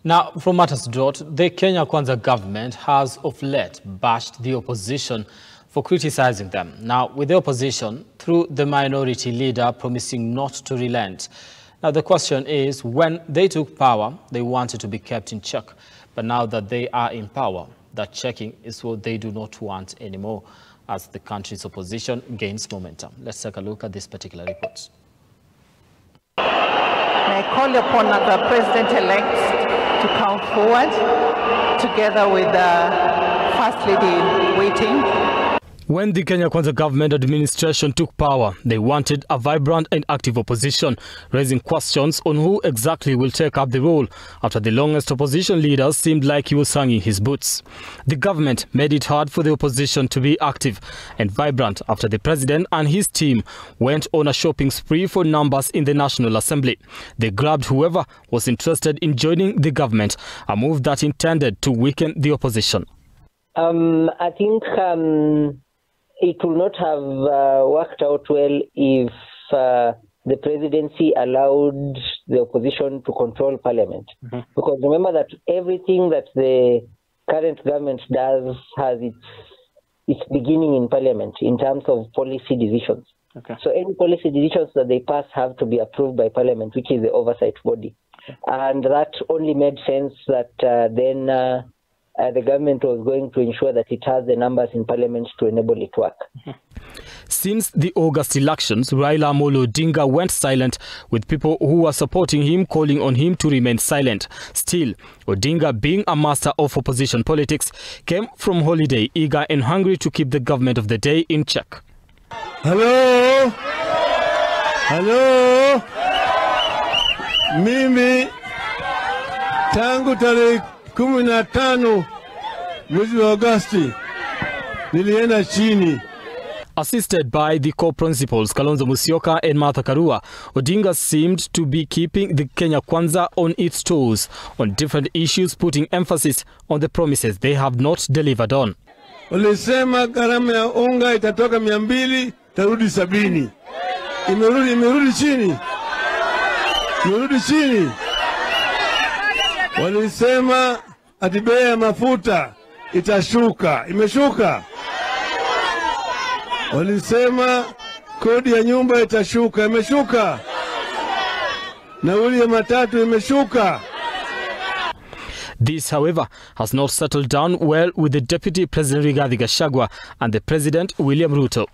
Now, from matters dot, the Kenya Kwanza government has of late bashed the opposition for criticizing them. Now, with the opposition, through the minority leader promising not to relent. Now, the question is, when they took power, they wanted to be kept in check. But now that they are in power, that checking is what they do not want anymore as the country's opposition gains momentum. Let's take a look at this particular report. I call upon the President-elect to come forward together with the First Lady waiting. When the Kenya Kwanza government administration took power, they wanted a vibrant and active opposition, raising questions on who exactly will take up the role after the longest opposition leader seemed like he was hanging his boots. The government made it hard for the opposition to be active and vibrant after the president and his team went on a shopping spree for numbers in the National Assembly. They grabbed whoever was interested in joining the government, a move that intended to weaken the opposition. I think it will not have worked out well if the presidency allowed the opposition to control parliament. Because remember that everything that the current government does has its beginning in parliament in terms of policy decisions. So any policy decisions that they pass have to be approved by parliament, which is the oversight body. And that only made sense that then the government was going to ensure that it has the numbers in parliament to enable it to work. Since the August elections, Raila Odinga went silent, with people who were supporting him calling on him to remain silent. Still, Odinga, being a master of opposition politics, came from holiday eager and hungry to keep the government of the day in check. Hello? Hello? Mimi tangu tarehe 15 mwezi wa Agosti nilienda chini. Assisted by the co-principals Kalonzo Musyoka and Martha Karua, Odinga seemed to be keeping the Kenya Kwanza on its toes on different issues, putting emphasis on the promises they have not delivered on. Walisema gharama ya unga itatoka 200 tarudi 70. Imerudi chini. Imerudi chini. Walisema ati bei ya mafuta itashuka. Imeshuka. Walisema kodi ya nyumba itashuka. Imeshuka. Nauli ya matatu imeshuka. This, however, has not settled down well with the Deputy President Gachagua and the President William Ruto.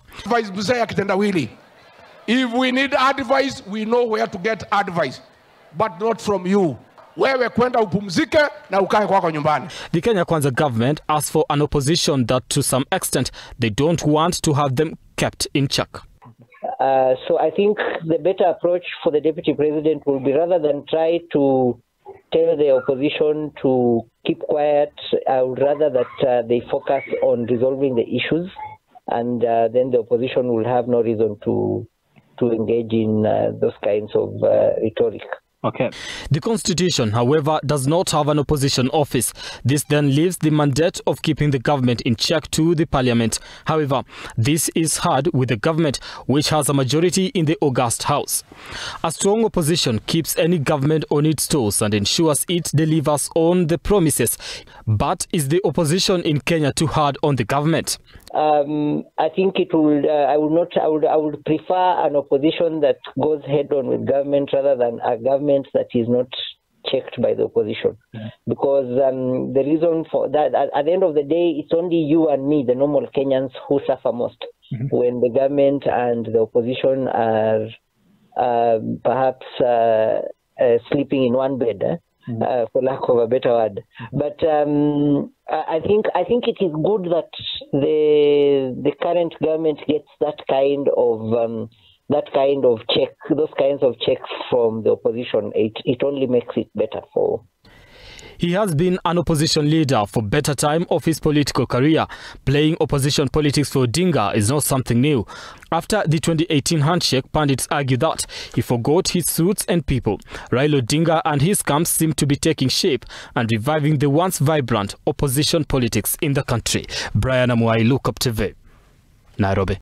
If we need advice, we know where to get advice, but not from you. The Kenya Kwanza government asked for an opposition that to some extent they don't want to have them kept in check. So I think the better approach for the Deputy President will be, rather than try to tell the opposition to keep quiet, I would rather that they focus on resolving the issues, and then the opposition will have no reason to engage in those kinds of rhetoric. The Constitution, however, does not have an opposition office. This then leaves the mandate of keeping the government in check to the parliament. However, this is hard with the government, which has a majority in the August House. A strong opposition keeps any government on its toes and ensures it delivers on the promises. But is the opposition in Kenya too hard on the government? I think it will. I would prefer an opposition that goes head on with government rather than a government that is not checked by the opposition. Because the reason for that, at the end of the day, it's only you and me, the normal Kenyans, who suffer most when the government and the opposition are perhaps sleeping in one bed. For lack of a better word, but I think it is good that the current government gets that kind of check, those kinds of checks from the opposition. It only makes it better for. He has been an opposition leader for better time of his political career. Playing opposition politics for Odinga is not something new. After the 2018 handshake, pundits argue that he forgot his suits and people. Raila Odinga and his camp seem to be taking shape and reviving the once vibrant opposition politics in the country. Brian Amuai, Look Up TV, Nairobi.